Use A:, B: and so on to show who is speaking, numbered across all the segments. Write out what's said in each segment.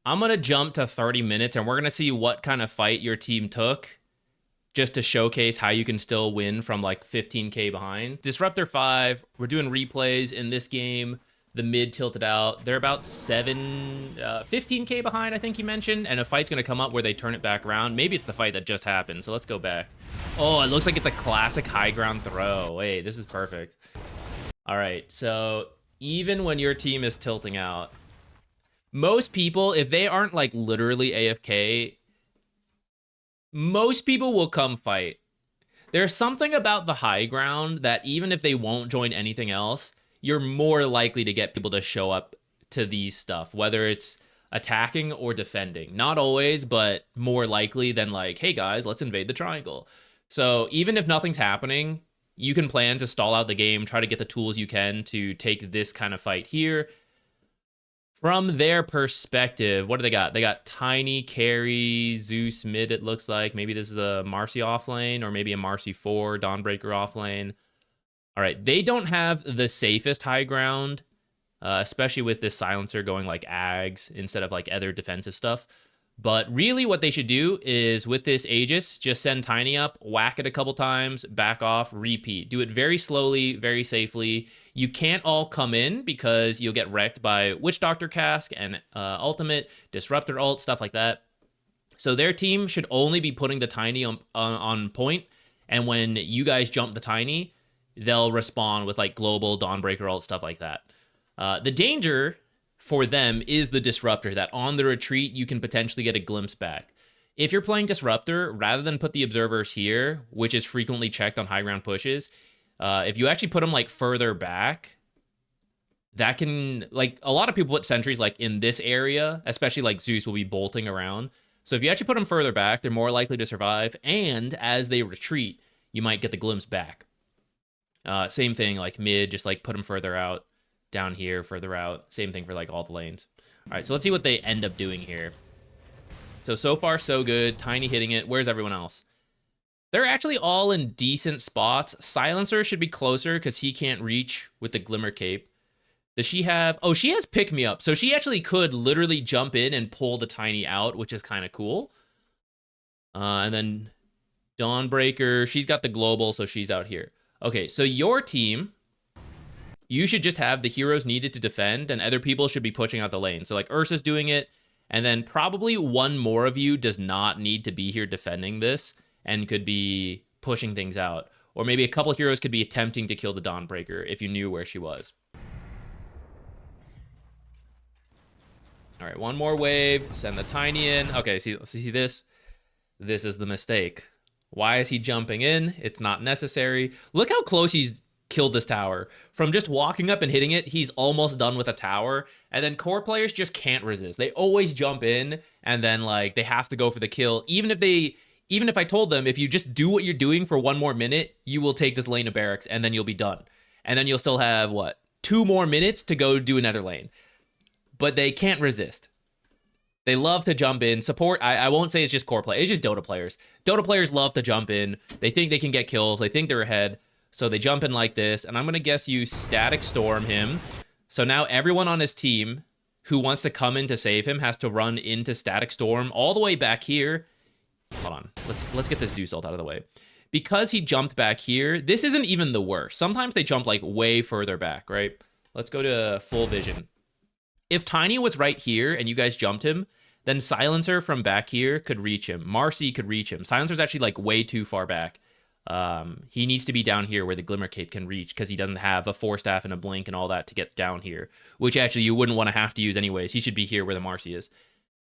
A: I'm going to jump to 30 minutes and we're going to see what kind of fight your team took just to showcase how you can still win from like 15k behind. Disruptor 5, we're doing replays in this game. The mid tilted out. They're about 15k behind, I think you mentioned, and a fight's going to come up where they turn it back around. Maybe it's the fight that just happened, so let's go back. Oh, it looks like it's a classic high ground throw. Wait, this is perfect. All right, so even when your team is tilting out, most people, if they aren't like literally AFK, most people will come fight. There's something about the high ground that even if they won't join anything else, you're more likely to get people to show up to these stuff, whether it's attacking or defending. Not always, but more likely than like, hey guys, let's invade the triangle. So even if nothing's happening, you can plan to stall out the game, try to get the tools you can to take this kind of fight here. From their perspective, what do they got? They got Tiny, Carry, Zeus mid, it looks like. Maybe this is a Marcy offlane, or maybe a Marcy 4, Dawnbreaker offlane. All right, they don't have the safest high ground, especially with this silencer going like Ags instead of like other defensive stuff. But really what they should do is with this Aegis, just send Tiny up, whack it a couple times, back off, repeat. Do it very slowly, very safely. You can't all come in because you'll get wrecked by Witch Doctor Cask and Ultimate, Disruptor ult, stuff like that. So their team should only be putting the Tiny on point, and when you guys jump the Tiny, they'll respawn with like global Dawnbreaker ult, stuff like that. The danger for them is the Disruptor, that on the retreat, you can potentially get a glimpse back. If you're playing Disruptor, rather than put the Observers here, which is frequently checked on high ground pushes, if you actually put them like further back, that can, like, a lot of people put sentries like in this area, especially like Zeus will be bolting around. So if you actually put them further back, they're more likely to survive. And as they retreat, you might get the glimpse back. Same thing, like mid, just like put them further out, down here, further out. Same thing for like all the lanes. All right, so let's see what they end up doing here. So far, so good. Tiny hitting it. Where's everyone else? They're actually all in decent spots. Silencer should be closer because he can't reach with the Glimmer Cape. Does she have... Oh, she has Pick Me Up. So she actually could literally jump in and pull the Tiny out, which is kind of cool. And then Dawnbreaker, she's got the global, so she's out here. Okay, so your team, you should just have the heroes needed to defend, and other people should be pushing out the lane. So like Ursa's doing it, and then probably one more of you does not need to be here defending this and could be pushing things out. Or maybe a couple of heroes could be attempting to kill the Dawnbreaker if you knew where she was. All right, one more wave, send the Tiny in. Okay, see this? This is the mistake. Why is he jumping in? It's not necessary. Look how close he's killed this tower. From just walking up and hitting it, he's almost done with a tower. And then core players just can't resist. They always jump in and then like they have to go for the kill. Even if I told them, if you just do what you're doing for one more minute, you will take this lane of barracks and then you'll be done. And then you'll still have what? 2 more minutes to go do another lane. But they can't resist. They love to jump in. Support, I won't say it's just core play. It's just Dota players. Dota players love to jump in. They think they can get kills. They think they're ahead. So they jump in like this. And I'm going to guess you Static Storm him. So now everyone on his team who wants to come in to save him has to run into Static Storm all the way back here. Hold on. Let's get this Zeus ult out of the way. Because he jumped back here, this isn't even the worst. Sometimes they jump like way further back, right? Let's go to full vision. If Tiny was right here and you guys jumped him, then Silencer from back here could reach him. Marcy could reach him. Silencer's actually like way too far back. He needs to be down here where the Glimmer Cape can reach because he doesn't have a 4-staff and a blink and all that to get down here, which actually you wouldn't want to have to use anyways. He should be here where the Marcy is.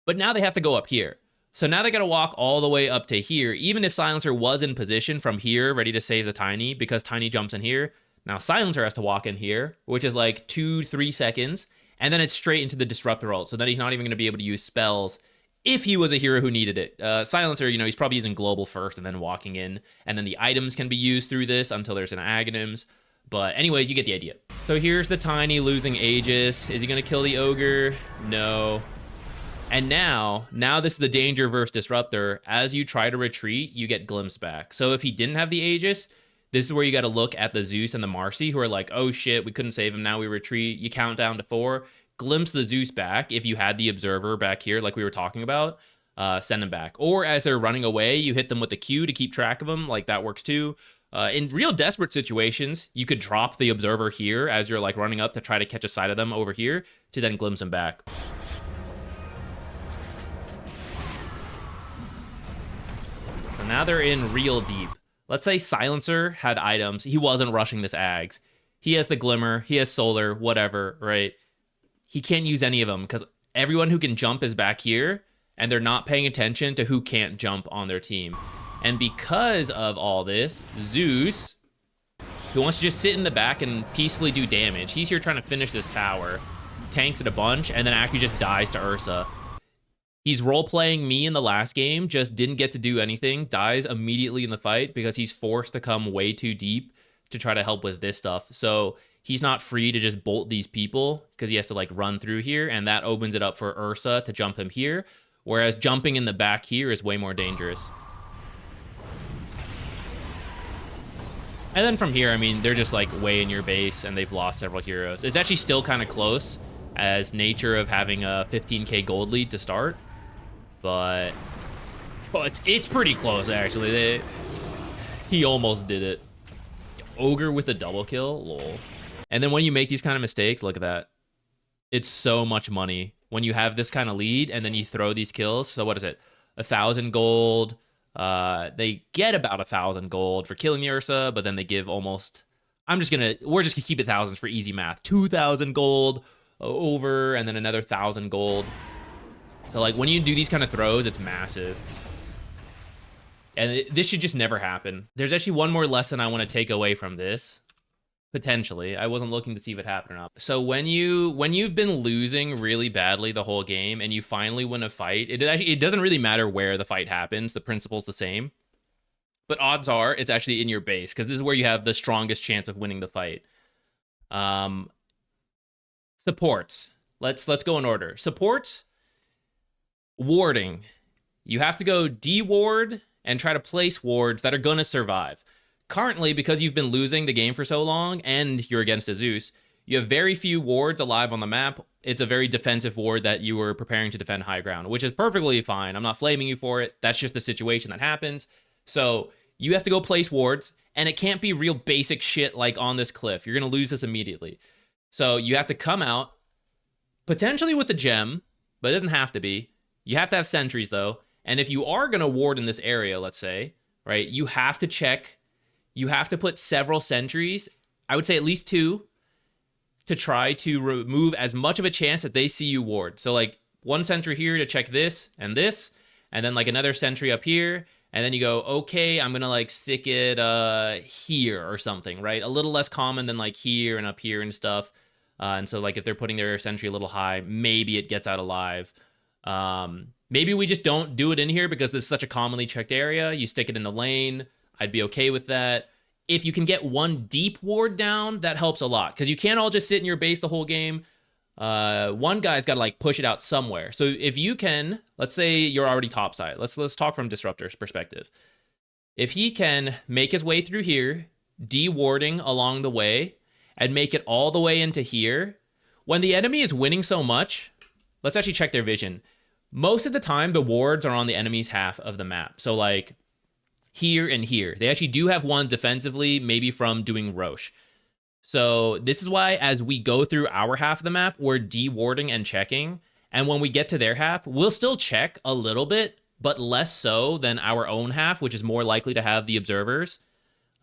A: But now they have to go up here. So now they got to walk all the way up to here, even if Silencer was in position from here, ready to save the Tiny, because Tiny jumps in here. Now Silencer has to walk in here, which is like 2-3 seconds. And then it's straight into the Disruptor ult. So then he's not even going to be able to use spells if he was a hero who needed it. Silencer, you know, he's probably using global first and then walking in. And then the items can be used through this until there's an Aghanims. But anyways, you get the idea. So here's the Tiny losing Aegis. Is he going to kill the Ogre? No. And now this is the danger versus Disruptor. As you try to retreat, you get glimpse back. So if he didn't have the Aegis, this is where you got to look at the Zeus and the Marcy who are like, oh shit, we couldn't save him. Now we retreat. You count down to 4. glimpse the Zeus back if you had the observer back here like we were talking about. Send them back. Or as they're running away, you hit them with the Q to keep track of them. Like that works too. In real desperate situations, you could drop the observer here as you're like running up to try to catch a sight of them over here to then glimpse them back. So now they're in real deep. Let's say Silencer had items. He wasn't rushing this Ags. He has the Glimmer. He has Solar, whatever, right? He can't use any of them because everyone who can jump is back here, and they're not paying attention to who can't jump on their team. And because of all this, Zeus, who wants to just sit in the back and peacefully do damage, he's here trying to finish this tower, tanks it a bunch, and then actually just dies to Ursa. He's role-playing me in the last game, just didn't get to do anything, dies immediately in the fight because he's forced to come way too deep to try to help with this stuff. So he's not free to just bolt these people because he has to like run through here, and that opens it up for Ursa to jump him here, whereas jumping in the back here is way more dangerous. And then from here, I mean, they're just like way in your base and they've lost several heroes. It's actually still kind of close as nature of having a 15k gold lead to start. But it's pretty close, actually. He almost did it. Ogre with a double kill? Lol. And then when you make these kind of mistakes, look at that. It's so much money when you have this kind of lead and then you throw these kills. So what is it? 1,000 gold. They get about 1,000 gold for killing the Ursa, but then they give almost... we're just gonna keep it thousands for easy math. 2,000 gold over, and then another 1,000 gold. So like when you do these kind of throws, it's massive. And this should just never happen. There's actually one more lesson I want to take away from this. Potentially. I wasn't looking to see if it happened or not. So when you've been losing really badly the whole game and you finally win a fight, it doesn't really matter where the fight happens. The principle's the same. But odds are it's actually in your base because this is where you have the strongest chance of winning the fight. Supports. Let's go in order. Supports. Warding. You have to go de-ward and try to place wards that are going to survive. Currently, because you've been losing the game for so long and you're against a Zeus, you have very few wards alive on the map. It's a very defensive ward that you were preparing to defend high ground, which is perfectly fine. I'm not flaming you for it. That's just the situation that happens. So you have to go place wards, and it can't be real basic shit like on this cliff. You're going to lose this immediately. So you have to come out, potentially with a gem, but it doesn't have to be. You have to have sentries, though. And if you are going to ward in this area, let's say, right, you have to check. You have to put several sentries, I would say at least 2, to try to remove as much of a chance that they see you ward. So like 1 sentry here to check this, and then like another sentry up here, and then you go, okay, I'm gonna like stick it here or something, right? A little less common than like here and up here and stuff. And so like if they're putting their sentry a little high, maybe it gets out alive. Maybe we just don't do it in here because this is such a commonly checked area. You stick it in the lane. I'd be okay with that. If you can get 1 deep ward down, that helps a lot because you can't all just sit in your base the whole game. One guy's got to like push it out somewhere. So if you can, let's say you're already topside. Let's talk from Disruptor's perspective. If he can make his way through here, de-warding along the way, and make it all the way into here, when the enemy is winning so much, let's actually check their vision. Most of the time, the wards are on the enemy's half of the map. So like here and here. They actually do have 1 defensively, maybe from doing Roche. So this is why as we go through our half of the map, we're de-warding and checking. And when we get to their half, we'll still check a little bit, but less so than our own half, which is more likely to have the observers.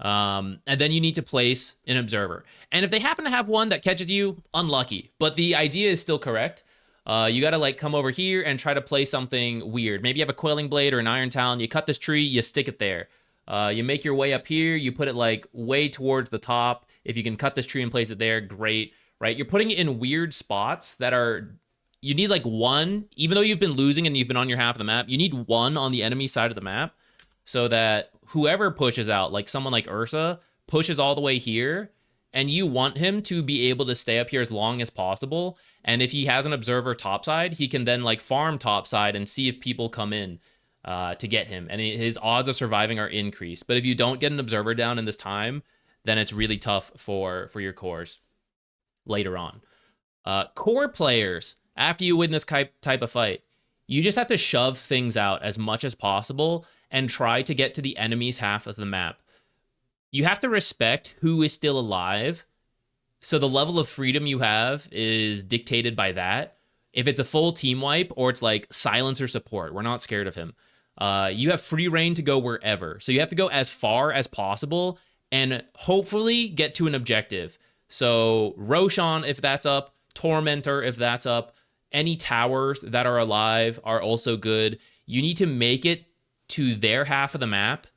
A: And then you need to place an observer. And if they happen to have one that catches you, unlucky. But the idea is still correct. You got to like come over here and try to play something weird. Maybe you have a Quelling Blade or an Iron Talon. You cut this tree, you stick it there. You make your way up here. You put it like way towards the top. If you can cut this tree and place it there, great, right? You're putting it in weird spots that are, you need like 1, even though you've been losing and you've been on your half of the map, you need 1 on the enemy side of the map so that whoever pushes out, like someone like Ursa, pushes all the way here, and you want him to be able to stay up here as long as possible. And if he has an observer topside, he can then like farm topside and see if people come in to get him. And his odds of surviving are increased. But if you don't get an observer down in this time, then it's really tough for your cores later on. Core players, after you win this type of fight, you just have to shove things out as much as possible and try to get to the enemy's half of the map. You have to respect who is still alive, so the level of freedom you have is dictated by that. If it's a full team wipe or it's like silence or support, we're not scared of him. You have free reign to go wherever. So you have to go as far as possible and hopefully get to an objective. So Roshan, if that's up, Tormentor, if that's up, any towers that are alive are also good. You need to make it to their half of the map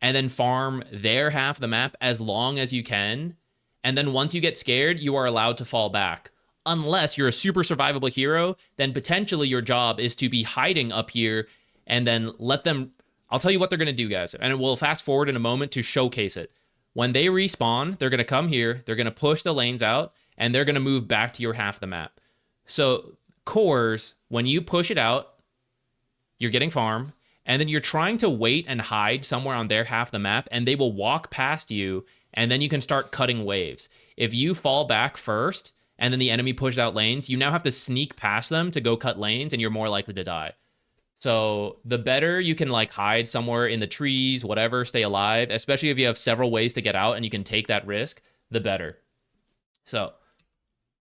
A: and then farm their half of the map as long as you can. And then once you get scared, you are allowed to fall back. Unless you're a super survivable hero, then potentially your job is to be hiding up here and then let them... I'll tell you what they're going to do, guys. And we'll fast forward in a moment to showcase it. When they respawn, they're going to come here, they're going to push the lanes out, and they're going to move back to your half of the map. So cores, when you push it out, you're getting farm, and then you're trying to wait and hide somewhere on their half of the map, and they will walk past you, and then you can start cutting waves. If you fall back first, and then the enemy pushed out lanes, you now have to sneak past them to go cut lanes, and you're more likely to die. So the better you can like hide somewhere in the trees, whatever, stay alive, especially if you have several ways to get out and you can take that risk, the better. So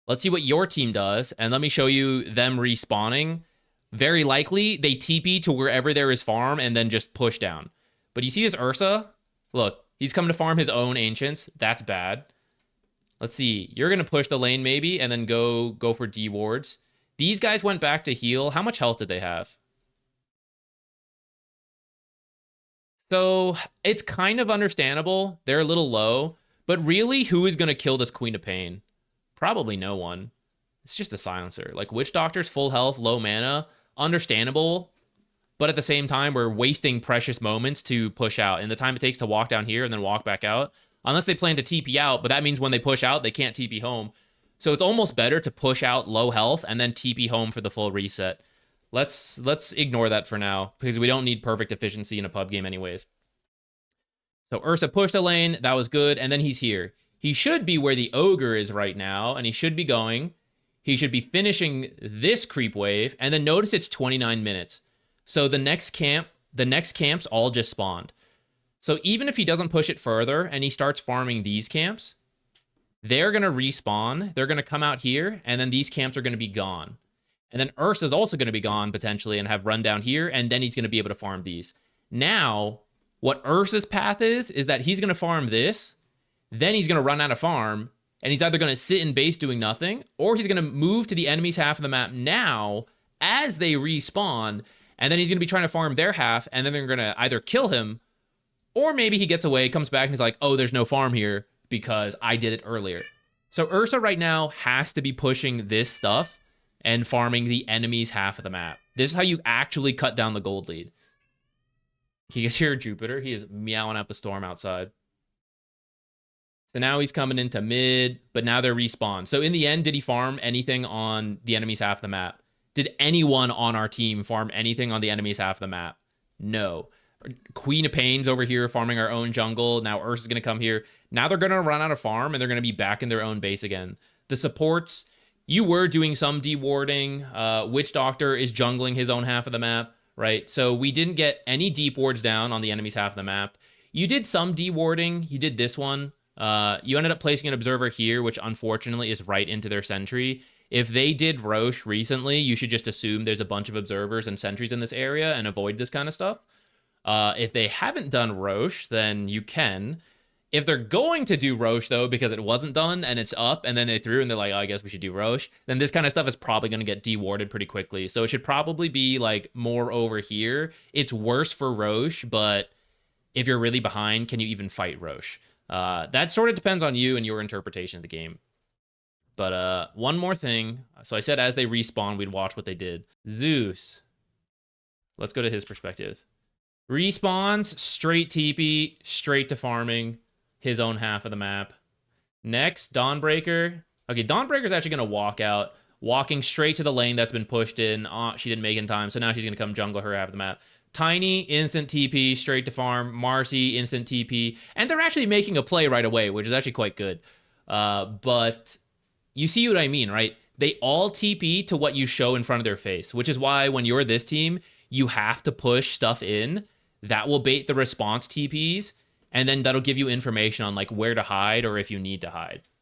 A: let's see what your team does, and let me show you them respawning. Very likely, they TP to wherever there is farm and then just push down. But you see this Ursa? Look, he's coming to farm his own ancients. That's bad. Let's see. You're going to push the lane maybe and then go for D wards. These guys went back to heal. How much health did they have? So it's kind of understandable. They're a little low. But really, who is going to kill this Queen of Pain? Probably no one. It's just a silencer. Like, Witch Doctor's full health, low mana. Understandable. But at the same time, we're wasting precious moments to push out. And the time it takes to walk down here and then walk back out. Unless they plan to TP out. But that means when they push out, they can't TP home. So it's almost better to push out low health and then TP home for the full reset. Let's ignore that for now, because we don't need perfect efficiency in a pub game anyways. So Ursa pushed a lane. That was good. And then he's here. He should be where the Ogre is right now, and he should be going. He should be finishing this creep wave. And then notice it's 29 minutes. So the next camps all just spawned. So even if he doesn't push it further and he starts farming these camps, they're going to respawn. They're going to come out here, and then these camps are going to be gone. And then Ursa's also going to be gone, potentially, and have run down here, and then he's going to be able to farm these. Now, what Ursa's path is that he's going to farm this, then he's going to run out of farm, and he's either going to sit in base doing nothing, or he's going to move to the enemy's half of the map now as they respawn, and then he's going to be trying to farm their half, and then they're going to either kill him, or maybe he gets away, comes back, and he's like, oh, there's no farm here because I did it earlier. So Ursa right now has to be pushing this stuff and farming the enemy's half of the map. This is how you actually cut down the gold lead. Can you guys hear Jupiter? He is meowing up a storm outside. So now he's coming into mid, but now they're respawned. So in the end, did he farm anything on the enemy's half of the map? Did anyone on our team farm anything on the enemy's half of the map? No. Queen of Pain's over here farming our own jungle. Now Ursa's going to come here. Now they're going to run out of farm, and they're going to be back in their own base again. The supports, you were doing some dewarding. Witch Doctor is jungling his own half of the map, right? So we didn't get any deep wards down on the enemy's half of the map. You did some dewarding. You did this one. You ended up placing an observer here, which unfortunately is right into their sentry. If they did Roche recently, you should just assume there's a bunch of observers and sentries in this area and avoid this kind of stuff. If they haven't done Roche, then you can. If they're going to do Roche, though, because it wasn't done and it's up and then they threw and they're like, oh, I guess we should do Roche, then this kind of stuff is probably going to get dewarded pretty quickly. So it should probably be like more over here. It's worse for Roche, but if you're really behind, can you even fight Roche? That sort of depends on you and your interpretation of the game. But one more thing. So I said as they respawn, we'd watch what they did. Zeus. Let's go to his perspective. Respawns, straight TP, straight to farming his own half of the map. Next, Dawnbreaker. Okay, Dawnbreaker's actually going to walk out, walking straight to the lane that's been pushed in. She didn't make it in time, so now she's going to come jungle her half of the map. Tiny, instant TP, straight to farm. Marcy, instant TP. And they're actually making a play right away, which is actually quite good. But you see what I mean, right? They all TP to what you show in front of their face, which is why when you're this team, you have to push stuff in. That will bait the response TPs, and then that'll give you information on like where to hide or if you need to hide.